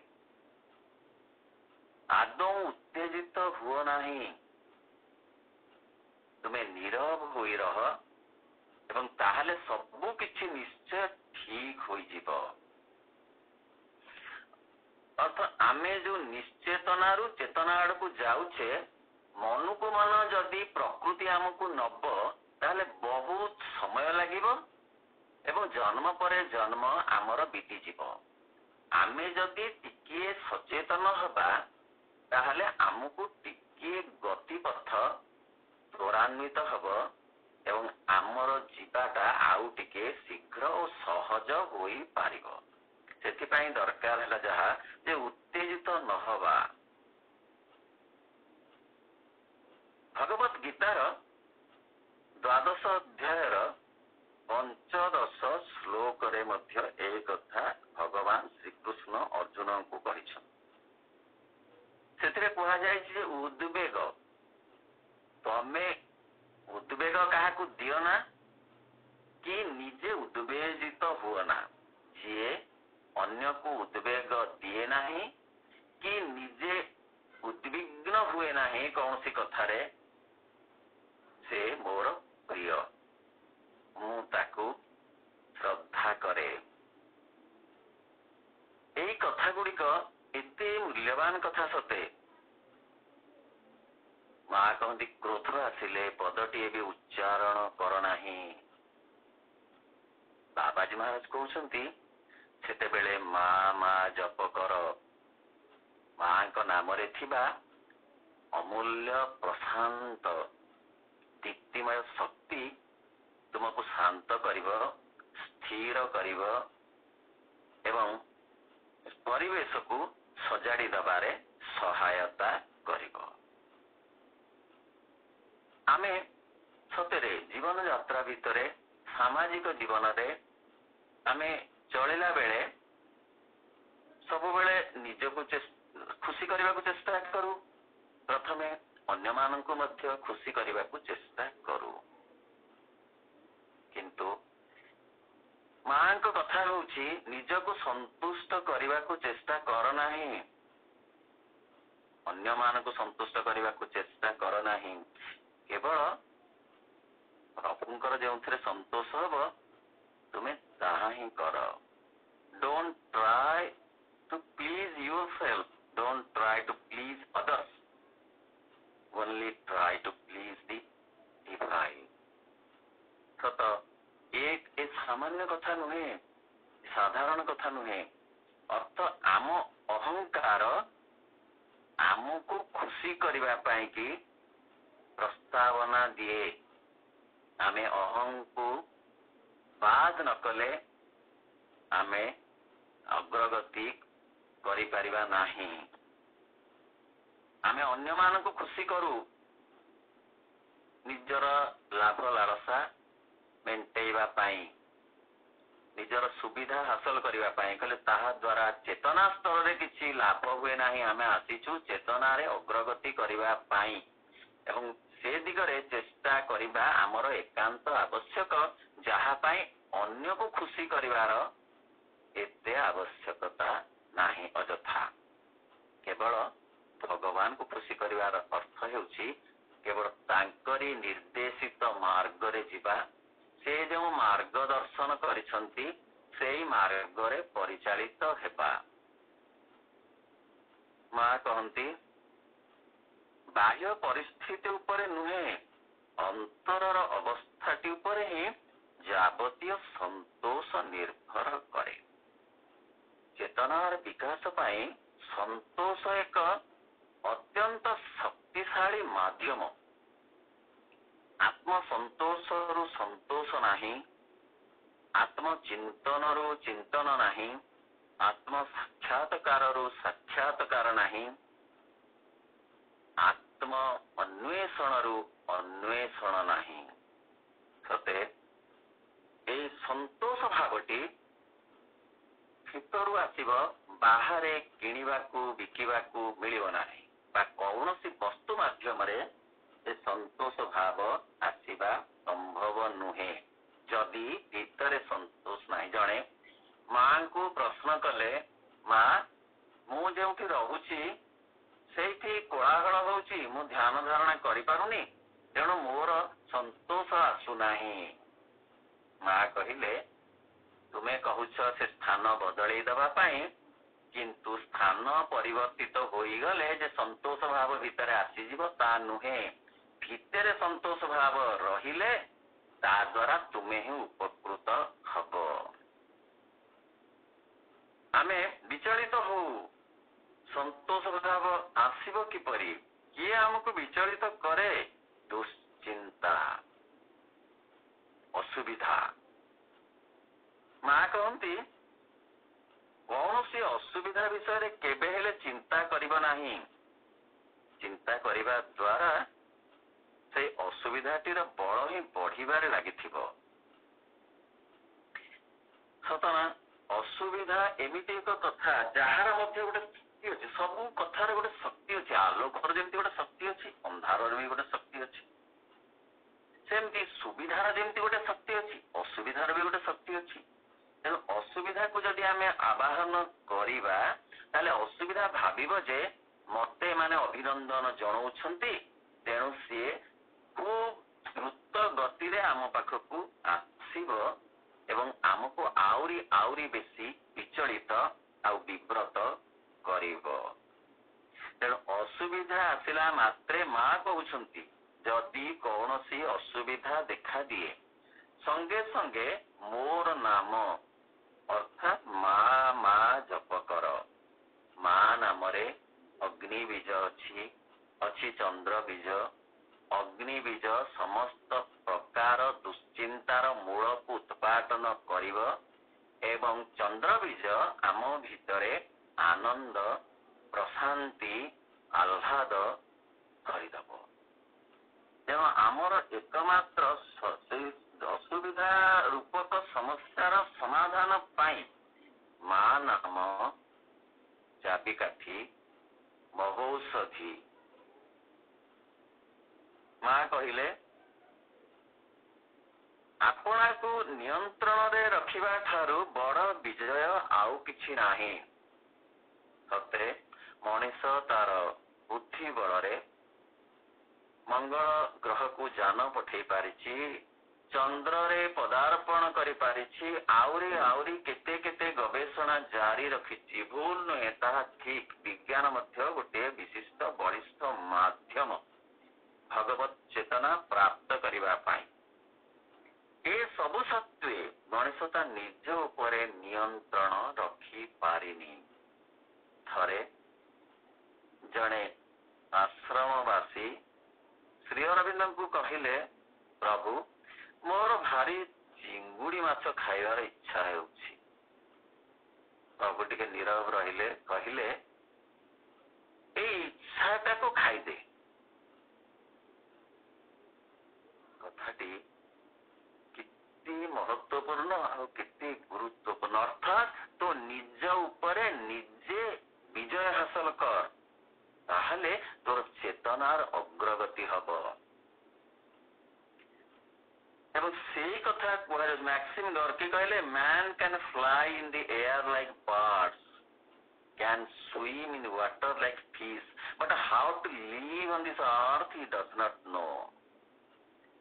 ଆଦୌ ଉତ୍ତେଜିତ ହୁଅ ନାହିଁ, ତୁମେ ନୀରବ ହୋଇ ରହ ଏବଂ ତାହେଲେ ସବୁ କିଛି ନିଶ୍ଚୟ ଠିକ ହୋଇଯିବ। ଅର୍ଥ ଆମେ ଯୋଉ ନିଶ୍ଚେତନାରୁ ଚେତନା ଆଡକୁ ଯାଉଛେ, ମନକୁ ମନ ଯଦି ପ୍ରକୃତି ଆମକୁ ନବ ତାହେଲେ ବହୁତ ସମୟ ଲାଗିବ ଏବଂ ଜନ୍ମ ପରେ ଜନ୍ମ ଆମର ବିତିଯିବ। ଆମେ ଯଦି ଟିକିଏ ସଚେତନ ହେବା ତାହେଲେ ଆମକୁ ଟିକିଏ ଗତିପଥ ତ୍ୱରାନ୍ୱିତ ହବ ଏବଂ ଆମର ଯିବାଟା ଆଉ ଟିକେ ଶୀଘ୍ର ଓ ସହଜ ହୋଇପାରିବ। ସେଥିପାଇଁ ଦରକାର ହେଲା ଯାହା ଯେ ଉତ୍ତେଜିତ ନହବା। ଭଗବତ ଗୀତାର ଦ୍ୱାଦଶ ଅଧ୍ୟାୟର 15 ଶ୍ଲୋକରେ ମଧ୍ୟ ଏହି କଥା ଭଗବାନ ଶ୍ରୀକୃଷ୍ଣ ଅର୍ଜୁନଙ୍କୁ କହିଛନ୍ତି। ସେଥିରେ କୁହାଯାଇଛି ଯେ ଉଦ୍ବେଗ, ତମେ ଉଦ୍ବେଗ କାହାକୁ ଦିଅ ନା କି ନିଜେ ଉଦ୍ବେଜିତ ହୁଅ ନା। ଯିଏ ଅନ୍ୟକୁ ଉଦ୍ବେଗ ଦିଏ ନାହିଁ କି ନିଜେ ଉଦ୍ବିଗ୍ନ ହୁଏ ନାହିଁ କୌଣସି କଥାରେ, ସେ ମୋର ପ୍ରିୟ, ମୁଁ ତାକୁ ଶ୍ରଦ୍ଧା କରେ। ଏଇ କଥା ଗୁଡିକ ଏତେ ମୂଲ୍ୟବାନ କଥା ସତେ। ମା କହନ୍ତି କ୍ରୋଧ ଆସିଲେ ପଦଟିଏ ବି ଉଚ୍ଚାରଣ କର ନାହିଁ। ବାବାଜୀ ମହାରାଜ କହୁଛନ୍ତି ସେତେବେଳେ ମା ମା ଜପ କର। ମାଙ୍କ ନାମରେ ଥିବା ଅମୂଲ୍ୟ ପ୍ରଶାନ୍ତ ଦୀପ୍ତିମୟ ଶକ୍ତି ତୁମକୁ ଶାନ୍ତ କରିବ, ସ୍ଥିର କରିବ ଏବଂ ପରିବେଶକୁ ସଜାଡି ଦେବାରେ ସହାୟତା କରିବ। ଆମେ ସତରେ ଜୀବନ ଯାତ୍ରା ଭିତରେ ସାମାଜିକ ଜୀବନରେ ଆମେ ଚଳିଲା ବେଳେ ସବୁବେଳେ ନିଜକୁ ଖୁସି କରିବାକୁ ଚେଷ୍ଟା କରୁ, ପ୍ରଥମେ ଅନ୍ୟମାନଙ୍କୁ ମଧ୍ୟ ଖୁସି କରିବାକୁ ଚେଷ୍ଟା କରୁ। କିନ୍ତୁ ମାଙ୍କ କଥା ହେଉଛି ନିଜକୁ ସନ୍ତୁଷ୍ଟ କରିବାକୁ ଚେଷ୍ଟା କର ନାହିଁ, ଅନ୍ୟମାନଙ୍କୁ ସନ୍ତୁଷ୍ଟ କରିବାକୁ ଚେଷ୍ଟା କର ନାହିଁ। କେବଳ ପ୍ରଭୁଙ୍କର ଯେଉଁଥିରେ ସନ୍ତୋଷ ହବ ତୁମେ ତାହା ହିଁ କର। Don't try to please yourself, don't try to please others, only try to please the divine। ସତ ଏ ସାମାନ୍ୟ କଥା ନୁହେଁ, ସାଧାରଣ କଥା ନୁହେଁ। ଅର୍ଥ ଆମ ଅହଙ୍କାର ଆମକୁ ଖୁସି କରିବା ପାଇଁ କି ପ୍ରସ୍ତାବନା ଦିଏ। ଆମେ ଅହଂକୁ ବାଦ ନ କଲେ ଆମେ ଅଗ୍ରଗତି କରିପାରିବା ନାହିଁ। ଆମେ ଅନ୍ୟମାନଙ୍କୁ ଖୁସି କରୁ ନିଜର ଲାଭ ଲାଳସା ମେଣ୍ଟେଇବା ପାଇଁ, ନିଜର ସୁବିଧା ହାସଲ କରିବା ପାଇଁ, କହିଲେ ତାହା ଦ୍ୱାରା ଚେତନା ସ୍ତରରେ କିଛି ଲାଭ ହୁଏ ନାହିଁ। ଆମେ ଆସିଛୁ ଚେତନାରେ ଅଗ୍ରଗତି କରିବା ପାଇଁ ଏବଂ ସେ ଦିଗରେ ଚେଷ୍ଟା କରିବା ଆମର ଏକାନ୍ତ ଆବଶ୍ୟକ, ଯାହା ପାଇଁ ଅନ୍ୟକୁ ଖୁସି କରିବାର ଏତେ ଆବଶ୍ୟକତା ନାହିଁ ଅଯଥା। କେବଳ ଭଗବାନଙ୍କୁ ଖୁସି କରିବାର ଅର୍ଥ ହେଉଛି କେବଳ ତାଙ୍କରି ନିର୍ଦ୍ଦେଶିତ ମାର୍ଗରେ ଯିବା। ସେ ଯେଉଁ ମାର୍ଗ ଦର୍ଶନ କରିଛନ୍ତି ସେଇ ମାର୍ଗରେ ପରିଚାଳିତ ହେବା। ମା କହନ୍ତି ବାହ୍ୟ ପରିସ୍ଥିତି ଉପରେ ନୁହେଁ, ଅନ୍ତରର ଅବସ୍ଥାଟି ଉପରେ ହିଁ ଯାବତୀୟ ସନ୍ତୋଷ ନିର୍ଭର କରେ। ଚେତନାର ବିକାଶ ପାଇଁ ସନ୍ତୋଷ ଏକ ଅତ୍ୟନ୍ତ ଶକ୍ତିଶାଳୀ ମାଧ୍ୟମ। ଆତ୍ମସନ୍ତୋଷରୁ ସନ୍ତୋଷ ନାହିଁ, ଆତ୍ମଚିନ୍ତନରୁ ଚିନ୍ତନ ନାହିଁ, ଆତ୍ମ ସାକ୍ଷାତକାରରୁ ସାକ୍ଷାତକାର ନାହିଁ, ଆତ୍ମ ଅନ୍ୱେଷଣରୁ ଅନ୍ୱେଷଣ ନାହିଁ। ସତେ ଏଇ ସନ୍ତୋଷ ଭାବଟି ଭିତରୁ ଆସିବ ବାହାରେ କିଣିବାକୁ ବିକିବାକୁ ମିଳିବ ନାହିଁ ବା କୌଣସି ବସ୍ତୁ ମାଧ୍ୟମରେ ଏ ସନ୍ତୋଷ ଭାବ ଆସିବା ସମ୍ଭବ ନୁହେଁ ଯଦି ଭିତରେ ସନ୍ତୋଷ ନାହିଁ। ଜଣେ ମାଙ୍କୁ ପ୍ରଶ୍ନ କଲେ, ମା ମୁଁ ଯେଉଁଠି ରହୁଛି ସେଇଠି କୋଳାହଳ ହଉଛି, ମୁଁ ଧ୍ୟାନ ଧାରଣା କରିପାରୁନି, ତେଣୁ ମୋର ସନ୍ତୋଷ ଆସୁନାହିଁ। ମା କହିଲେ, ତୁମେ କହୁଛ ସେ ସ୍ଥାନ ବଦଳେଇ ଦେବା ପାଇଁ, କିନ୍ତୁ ସ୍ଥାନ ପରିବର୍ତ୍ତିତ ହୋଇଗଲେ ଯେ ସନ୍ତୋଷ ଭାବ ଭିତରେ ଆସିଯିବ ତା ନୁହେଁ। ଭିତରେ ସନ୍ତୋଷ ଭାବ ରହିଲେ ତା ଦ୍ୱାରା ତୁମେ ହିଁ ଉପକୃତ ହବ। ଆମେ ବିଚଳିତ ହଉ, ସନ୍ତୋଷ ଭାବ ଆସିବ କିପରି? କିଏ ଆମକୁ ବିଚଳିତ କରେ? ଦୁଶ୍ଚିନ୍ତା, ଅସୁବିଧା। ମା କହନ୍ତି, କୌଣସି ଅସୁବିଧା ବିଷୟରେ କେବେ ହେଲେ ଚିନ୍ତା କରିବ ନାହିଁ। ଚିନ୍ତା କରିବା ଦ୍ୱାରା ସେଇ ଅସୁବିଧାଟିର ବଳ ହିଁ ବଢିବାରେ ଲାଗିଥିବ। ସତନା, ଅସୁବିଧା ଏମିତି ଏକ କଥା ଯାହାର ମଧ୍ୟ ଗୋଟେ ଶକ୍ତି ଅଛି। ସବୁ କଥାରେ ଗୋଟେ ଶକ୍ତି ଅଛି। ଆଲୋକର ଯେମିତି ଗୋଟେ ଶକ୍ତି ଅଛି, ଅନ୍ଧାରର ବି ଗୋଟେ ଶକ୍ତି ଅଛି। ସେମିତି ସୁବିଧାର ଯେମିତି ଗୋଟେ ଶକ୍ତି ଅଛି, ଅସୁବିଧାର ବି ଗୋଟେ ଶକ୍ତି ଅଛି। ତେଣୁ ଅସୁବିଧାକୁ ଯଦି ଆମେ ଆବାହନ କରିବା, ତାହେଲେ ଅସୁବିଧା ଭାବିବ ଯେ ମତେ ମାନେ ଅଭିନନ୍ଦନ ଜଣାଉଛନ୍ତି, ତେଣୁ ସିଏ ଖୁବ୍ ଦ୍ରୁତ ଗତିରେ ଆମ ପାଖକୁ ଆସିବ ଏବଂ ଆମକୁ ଆହୁରି ବେଶୀ ବିଚଳିତ ଆଉ ବିବ୍ରତ କରିବ। ତେଣୁ ଅସୁବିଧା ଆସିଲା ମାତ୍ରେ ମା କହୁଛନ୍ତି, ଯଦି କୌଣସି ଅସୁବିଧା ଦେଖା ଦିଏ, ସଙ୍ଗେ ସଙ୍ଗେ ମୋର ନାମ ଅର୍ଥାତ୍ ମା ଜପ କର। ମା ନାମରେ ଅଗ୍ନି ବୀଜ ଅଛି ଚନ୍ଦ୍ର ବୀଜ। ଅଗ୍ନି ବୀଜ ସମସ୍ତ ପ୍ରକାର ଦୁଶ୍ଚିନ୍ତାର ମୂଳକୁ ଉତ୍ପାଟନ କରିବ ଏବଂ ଚନ୍ଦ୍ର ବୀଜ ଆମ ଭିତରେ ଆନନ୍ଦ, ପ୍ରଶାନ୍ତି, ଆହ୍ଲାଦ କରିଦବ। ତେଣୁ ଆମର ଏକମାତ୍ର ସେଇ ଅସୁବିଧା ରୂପକ ସମସ୍ୟାର ସମାଧାନ ପାଇଁ ମା ନାମ ଚାବିକାଠି, ମହୌଷଧି। ମା କହିଲେ, ଆପଣାକୁ ନିୟନ୍ତ୍ରଣରେ ରଖିବା ଠାରୁ ବଡ ବିଜୟ ଆଉ କିଛି ନାହିଁ। ସତେ ମଣିଷ ତାର ବୁଦ୍ଧି ବଳରେ ମଙ୍ଗଳ ଗ୍ରହକୁ ଯାନ ପଠେଇ ପାରିଛି, ଚନ୍ଦ୍ରରେ ପଦାର୍ପଣ କରିପାରିଛି, ଆହୁରି କେତେ କେତେ ଗବେଷଣା ଜାରି ରଖିଛି। ଭୁଲ ନୁହେଁ, ତାହା ଠିକ। ବିଜ୍ଞାନ ମଧ୍ୟ ଗୋଟିଏ ବିଶିଷ୍ଟ ବଳିଷ୍ଠ ମାଧ୍ୟମ ଭଗବତ ଚେତନା ପ୍ରାପ୍ତ କରିବା ପାଇଁ। ଏ ସବୁ ସତ୍ତ୍ୱେ ମଣିଷ ତା ନିଜ ଉପରେ ନିୟନ୍ତ୍ରଣ ରଖିପାରିନି। ଥରେ ଜଣେ ଆଶ୍ରମବାସୀ ଶ୍ରୀ ଅରବିନ୍ଦଙ୍କୁ କହିଲେ, ପ୍ରଭୁ ମୋର ଭାରି ଚିଙ୍ଗୁଡି ମାଛ ଖାଇବାର ଇଚ୍ଛା ହେଉଛି। ପ୍ରଭୁ ଟିକେ ନୀରବ ରହିଲେ, କହିଲେ, ଏଇ ଇଚ୍ଛାଟାକୁ ଖାଇଦେ। କଥାଟି କେତେ ମହତ୍ୱପୂର୍ଣ୍ଣ ଆଉ କେତେ ଗୁରୁତ୍ୱପୂର୍ଣ୍ଣ। ଅର୍ଥାତ୍ ତୋ ନିଜ ଉପରେ ନିଜେ ବିଜୟ ହାସଲ କର, ତାହେଲେ ତୋର ଚେତନାର ଅଗ୍ରଗତି ହବ। ଏବଂ ସେଇ କଥା କୁହାଯାଉଛି, ମ୍ୟାକ୍ସିମ୍ ଗର୍କି କହିଲେ, man can fly in the air like birds, can swim in water like fish, but how to live on this earth he does not know.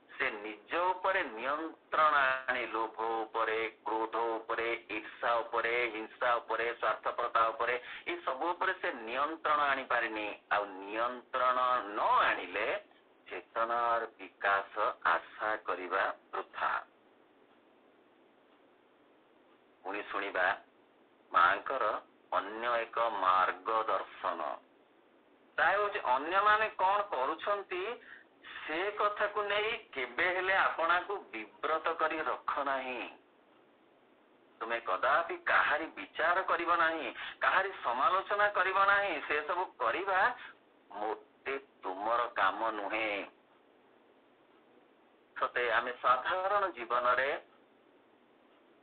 ସେ ନିଜ ଉପରେ ନିୟନ୍ତ୍ରଣ ଆଣି ଲୋଭ ଉପରେ, କ୍ରୋଧ ଉପରେ, ଈର୍ଷା ଉପରେ, ହିଂସା ଉପରେ, ସ୍ୱାର୍ଥପରତା ଉପରେ, ଏ ସବୁ ଉପରେ ସେ ନିୟନ୍ତ୍ରଣ ଆଣିପାରିନି। ଆଉ ନିୟନ୍ତ୍ରଣ ନ ଆଣିଲେ ଚେତନାର ବିକାଶ ଆଶା କରିବା ବୃଥା। ପୁଣି ଶୁଣିବା ମାଙ୍କର ଅନ୍ୟ ଏକ ମାର୍ଗଦର୍ଶନ। ତା ହେଉଛି ଅନ୍ୟମାନେ କଣ କରୁଛନ୍ତି ସେ କଥାକୁ ନେଇ କେବେ ହେଲେ ଆପଣାକୁ ବିବ୍ରତ କରି ରଖ ନାହିଁ। ତୁମେ କଦାପି କାହାରି ବିଚାର କରିବ ନାହିଁ, କାହାରି ସମାଲୋଚନା କରିବ ନାହିଁ। ସେ ସବୁ କରିବା ମୋଟେ ତୁମର କାମ ନୁହେଁ। ସତେ ଆମେ ସାଧାରଣ ଜୀବନରେ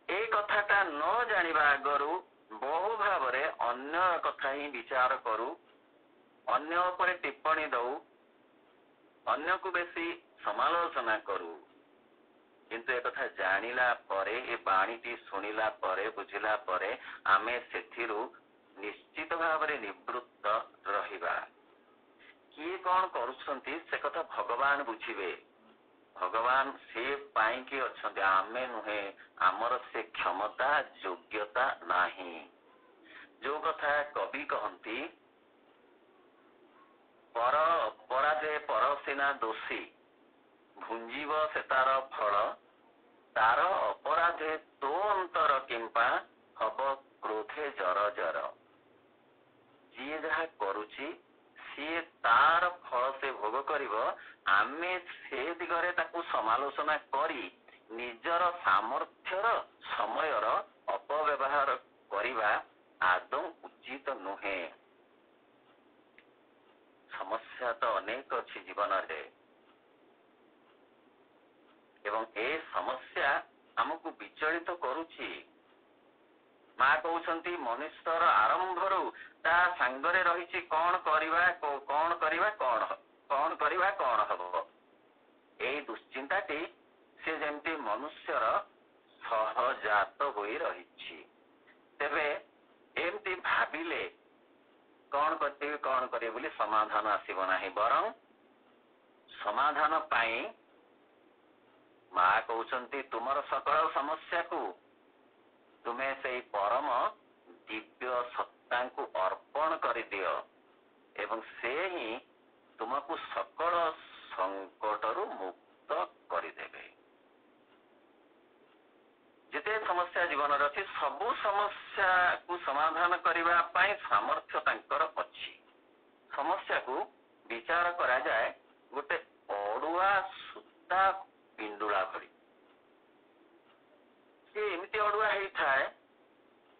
ଏ କଥାଟା ନ ଜାଣିବା ଆଗରୁ ବହୁ ଭାବରେ ଅନ୍ୟ କଥା ହିଁ ବିଚାର କରୁ, ଅନ୍ୟ ଉପରେ ଟିପ୍ପଣୀ ଦଉ, ଅନ୍ୟକୁ ବେଶୀ ସମାଲୋଚନା କରୁ। କିନ୍ତୁ ଏକଥା ଜାଣିଲା ପରେ, ଏ ବାଣୀଟି ଶୁଣିଲା ପରେ, ବୁଝିଲା ପରେ ଆମେ ସେଥିରୁ ନିଶ୍ଚିତ ଭାବରେ ନିବୃତ୍ତ ରହିବା। କିଏ କଣ କରୁଛନ୍ତି ସେ କଥା ଭଗବାନ ବୁଝିବେ। ଭଗବାନ ସେ ପାଇଁକି ଅଛନ୍ତି, ଆମେ ନୁହେଁ। ଆମର ସେ କ୍ଷମତା ଯୋଗ୍ୟତା ନାହିଁ। ଯୋଉ କଥା କବି କହନ୍ତି, ପର ଅପରାଧେ ପରସିନା ଦୋଷୀ, ଭୁଞ୍ଜିବ ସେ ତାର ଫଳ, ତାର ଅପରାଧେ ତୋ ଅନ୍ତର କିମ୍ପା ହବ କ୍ରୋଧେ ଜର ଜର। ଯିଏ ଯାହା କରୁଛି ସିଏ ତାର ଫଳ ସେ ଭୋଗ କରିବ। ଆମେ ସେ ଦିଗରେ ତାକୁ ସମାଲୋଚନା କରି ନିଜର ସାମର୍ଥ୍ୟର ସମୟର ଅପବ୍ୟବହାର କରିବା ଆଦୌ ଉଚିତ ନୁହେଁ। ସମସ୍ୟା ତ ଅନେକ ଅଛି ଜୀବନରେ ଏବଂ ଏ ସମସ୍ୟା ଆମକୁ ବିଚଳିତ କରୁଛି। ମା କହୁଛନ୍ତି ମନୁଷ୍ୟର ଆରମ୍ଭରୁ ତା ସାଙ୍ଗରେ ରହିଛି କଣ କରିବା କଣ ହବ। ଏଇ ଦୁଶ୍ଚିନ୍ତାଟି ସେ ଯେମିତି ମନୁଷ୍ୟର ସହଜାତ ହୋଇ ରହିଛି। ତେବେ ଏମିତି ଭାବିଲେ କଣ କରିବେ ବୋଲି ସମାଧାନ ଆସିବ ନାହିଁ। ବରଂ ସମାଧାନ ପାଇଁ ମା କହୁଛନ୍ତି ତୁମର ସକଳ ସମସ୍ୟାକୁ ତୁମେ ସେଇ ପରମ ଦିବ୍ୟ ସତ୍ତାଙ୍କୁ ଅର୍ପଣ କରିଦିଅ ଏବଂ ସେ ହିଁ ତୁମକୁ ସକଳ ସଂକଟରୁ ମୁକ୍ତ କରିଦେବେ। ଯେତେ ସମସ୍ୟା ଜୀବନରେ ଅଛି ସବୁ ସମସ୍ୟାକୁ ସମାଧାନ କରିବା ପାଇଁ ସାମର୍ଥ୍ୟ ତାଙ୍କର ଅଛି। ସମସ୍ୟାକୁ ବିଚାର କରାଯାଏ ଗୋଟେ ଅଡୁଆ ସୂତା ପିଣ୍ଡୁଳା ଭଳି। ସେ ଏମିତି ଅଡୁଆ ହେଇଥାଏ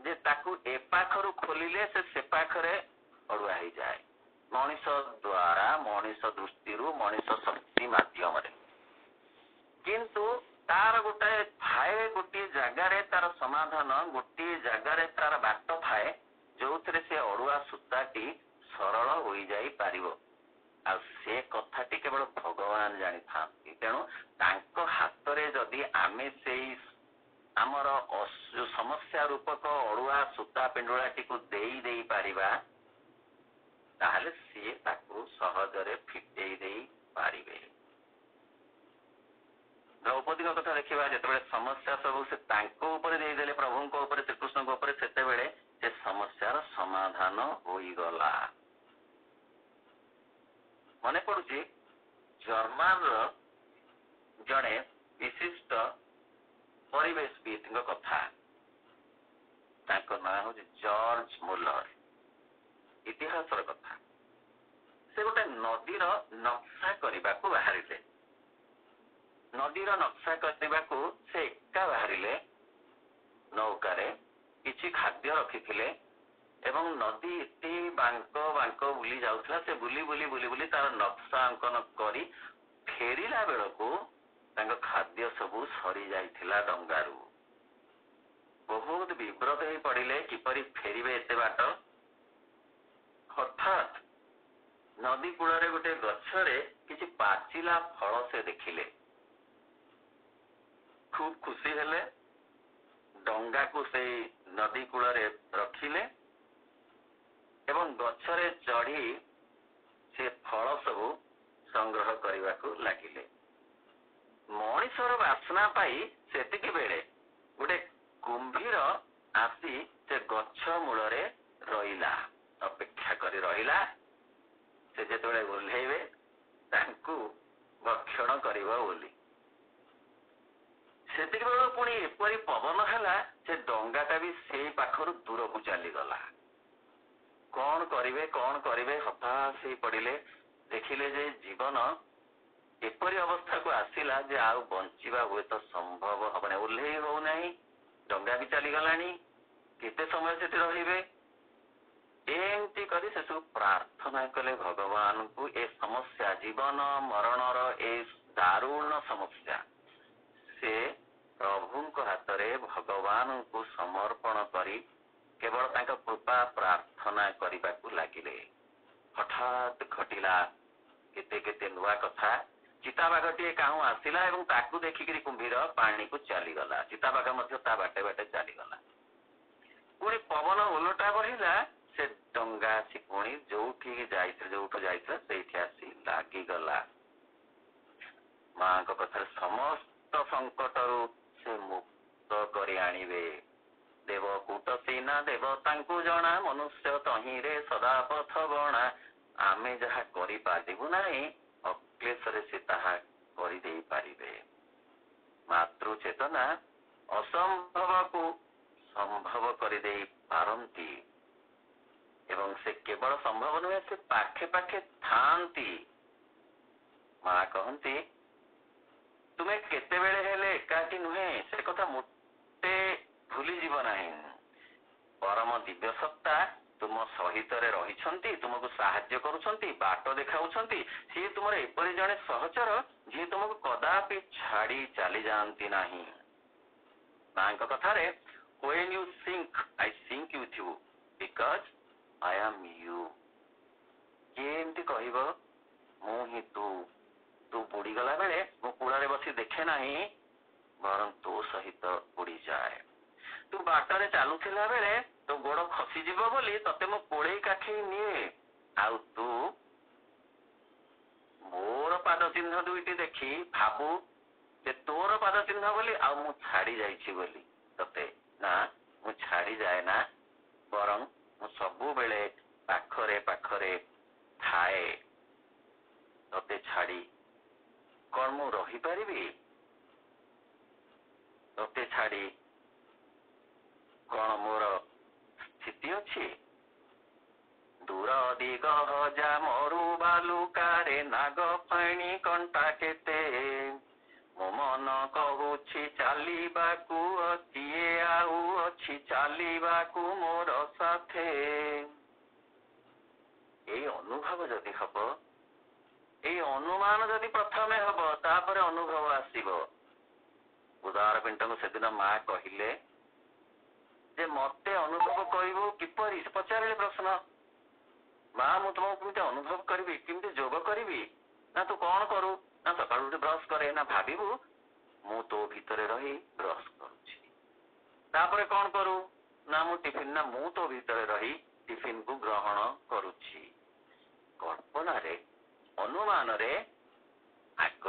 ଯେ ତାକୁ ଏ ପାଖରୁ ଖୋଲିଲେ ସେ ପାଖରେ ଅଡୁଆ ହେଇଯାଏ। ମଣିଷ ଦ୍ୱାରା, ମଣିଷ ଦୃଷ୍ଟିରୁ, ମଣିଷ ଶକ୍ତି ମାଧ୍ୟମରେ। କିନ୍ତୁ ତାର ଗୋଟିଏ ଜାଗାରେ ତାର ସମାଧାନ, ଗୋଟିଏ ଜାଗାରେ ତାର ବାଟ ଥାଏ ଯୋଉଥିରେ ସେ ଅଡୁଆ ସୂତାଟି ସରଳ ହୋଇଯାଇ ପାରିବ। ଆଉ ସେ କଥାଟି କେବଳ ଭଗବାନ ଜାଣିଥାନ୍ତି। ତେଣୁ ତାଙ୍କ ହାତରେ ଯଦି ଆମେ ସେଇ ଆମର ସମସ୍ୟା ରୂପକ ଅଡୁଆ ସୂତା ପିଣ୍ଡୁଳାଟିକୁ ଦେଇ ପାରିବା ତାହେଲେ ସିଏ ତାକୁ ସହଜରେ ଫିଟେଇ ଦେଇ ପାରିବେ। ଦ୍ରୌପଦୀଙ୍କ କଥା ଦେଖିବା, ଯେତେବେଳେ ସମସ୍ୟା ସବୁ ସେ ତାଙ୍କ ଉପରେ ଦେଇଦେଲେ, ପ୍ରଭୁଙ୍କ ଉପରେ, ଶ୍ରୀକୃଷ୍ଣଙ୍କ ଉପରେ, ସେତେବେଳେ ସେ ସମସ୍ୟାର ସମାଧାନ ହୋଇଗଲା। ମନେ ପଡୁଛି ଜର୍ମାନର ଜଣେ ବିଶିଷ୍ଟ ପରିବେଶବିତ୍ଙ୍କ କଥା। ତାଙ୍କ ନାଁ ହଉଛି ଜର୍ଜ ମୁଲର। ଇତିହାସର କଥା। ସେ ଗୋଟେ ନଦୀର ନକ୍ସା କରିବାକୁ ବାହାରିଲେ। ନଦୀର ନକ୍ସା କରିବାକୁ ସେ ଏକା ବାହାରିଲେ ନୌକାରେ। କିଛି ଖାଦ୍ୟ ରଖିଥିଲେ ଏବଂ ନଦୀ ଏତେ ବାଙ୍କ ବୁଲି ଯାଉଥିଲା। ସେ ବୁଲି ତାର ନକ୍ସା ଅଙ୍କନ କରି ଫେରିଲା ବେଳକୁ ତାଙ୍କ ଖାଦ୍ୟ ସବୁ ସରି ଯାଇଥିଲା ଡଙ୍ଗାରୁ। ବହୁତ ବିବ୍ରତ ହେଇ ପଡିଲେ, କିପରି ଫେରିବେ ଏତେ ବାଟ। ହଠାତ୍ ନଦୀ କୂଳରେ ଗୋଟେ ଗଛରେ କିଛି ପାଚିଲା ଫଳ ସେ ଦେଖିଲେ। ଖୁବ୍ ଖୁସି ହେଲେ। ଡଙ୍ଗାକୁ ସେଇ ନଦୀ କୂଳରେ ରଖିଲେ ଏବଂ ଗଛରେ ଚଢି ସେ ଫଳ ସବୁ ସଂଗ୍ରହ କରିବାକୁ ଲାଗିଲେ। ମଣିଷର ବାସ୍ନା ପାଇ ସେତିକି ବେଳେ ଗୋଟେ କୁମ୍ଭୀର ଆସି ସେ ଗଛ ମୂଳରେ ରହିଲା, ଅପେକ୍ଷା କରି ରହିଲା। ସେ ଯେତେବେଳେ ଓହ୍ଲେଇବେ ତାଙ୍କୁ ଭକ୍ଷଣ କରିବ ବୋଲି। ସେତିକି ବେଳୁ ପୁଣି ଏପରି ପବନ ହେଲା, ସେ ଡଙ୍ଗାଟା ବି ସେଇ ପାଖରୁ ଦୂରକୁ ଚାଲିଗଲା। କଣ କରିବେ ହତାଶ ହେଇ ପଡିଲେ। ଦେଖିଲେ ଯେ ଜୀବନ ଏପରି ଅବସ୍ଥାକୁ ଆସିଲା ଯେ ଆଉ ବଞ୍ଚିବା ହୁଏତ ସମ୍ଭବ ହବନି। ଓହ୍ଲେଇ ହଉନାହିଁ, ଡଙ୍ଗା ବି ଚାଲିଗଲାଣି, କେତେ ସମୟ ସେଠି ରହିବେ। ଏମିତି କରି ସେ ସବୁ ପ୍ରାର୍ଥନା କଲେ ଭଗବାନଙ୍କୁ। ଏ ସମସ୍ୟା, ଜୀବନ ମରଣର ଏ ଦାରୁଣ ସମସ୍ୟା ସେ ପ୍ରଭୁଙ୍କ ହାତରେ ଭଗବାନଙ୍କୁ ସମର୍ପଣ କରି କେବଳ ଆସିଲା केते केते नुआ कथा चिताबाघटीए काहू आसिला एवं ताकू देखिकरी कुंभीर पानी को चलीगला चिताबाघ मध्य ता बाटे बाटे चलीगला पुणी पवन ओलटा बहिला से डंगा आसी पुणी जोठी जाइଥିଲା ସେଇଠି आसी लागिगला माँ को कथा समस्त संकटरू से मुक्त करी आनिबे देवकूट सेना देवतांकु जना मनुष्य तहिरे सदा पथ गणा आमे जहा करि पारिबु नाही अक्लेशरे से ताहा करि देई पारिबे मातृ चेतना असंभव को संभव करि देई पारंती एवं से केवल संभव नुहे से पाखे पाखे थांती माँ कहती तुमे केते बेले हेले एकाकी नुहे से कथा मोटे भूली जीव नाही परम दिव्य सत्ता तुम सहित रही तुमको साहाय्य करुछंती बाट देखाउछंती सी तुमर एपरि जणे सहचर जी तुमको कदापि छाड़ी चली जानती नाही मांक कथा रे when you sink I sink with you because I am you ये एमती कहबो मु ही तू बुड़ी गला बेले मु कूड़ारे बसी देखे नाही बरं तो सहित बुड़ी जाए तू बाटरे चालुथिला बेले तो गोड़ खसी जीव बोली तते मु कोड़े काठी निए आउ तू मोर पाद चिन्ह दुईटी देखी भाबू जे तोर पाद चिन्ह बोली आउ मु छाड़ी जाइछि बोली तते ना मु छाड़ी जाए ना बरं मु सबु बेले पाखरे पाखरे थाए तते छाड़ी कौन मु रही पारिबी तते छाड़ी कौन मोर स्थिति अच्छी दूर दिग हजा मरु बालुकारे नाग फणी कंटा केते मो मन कहूछि चालिबाकू किए आउ अछि चालिबाकू मोर साथे ए अनुभव जदि हब ए अनुमान जदि प्रथमे हब तापर अनुभव आसीबो उदार पिंटको सेदिन माँ कहिले जे मते अनुभव करिबो किपरि पचारे प्रश्न माँ मु तुमको केमिति अनुभव करिबि केमिति जोग करिबि ना तू कौन करू ना सकाळु उठी ब्रश करे ना भाबिबु मु तो भितरे रही ब्रश करूछि तापरे कौन करू ना मु टिफिन ना मु तो भितरे रही टिफिन को ग्रहण करूछि कल्पना रे अनुमान रे आग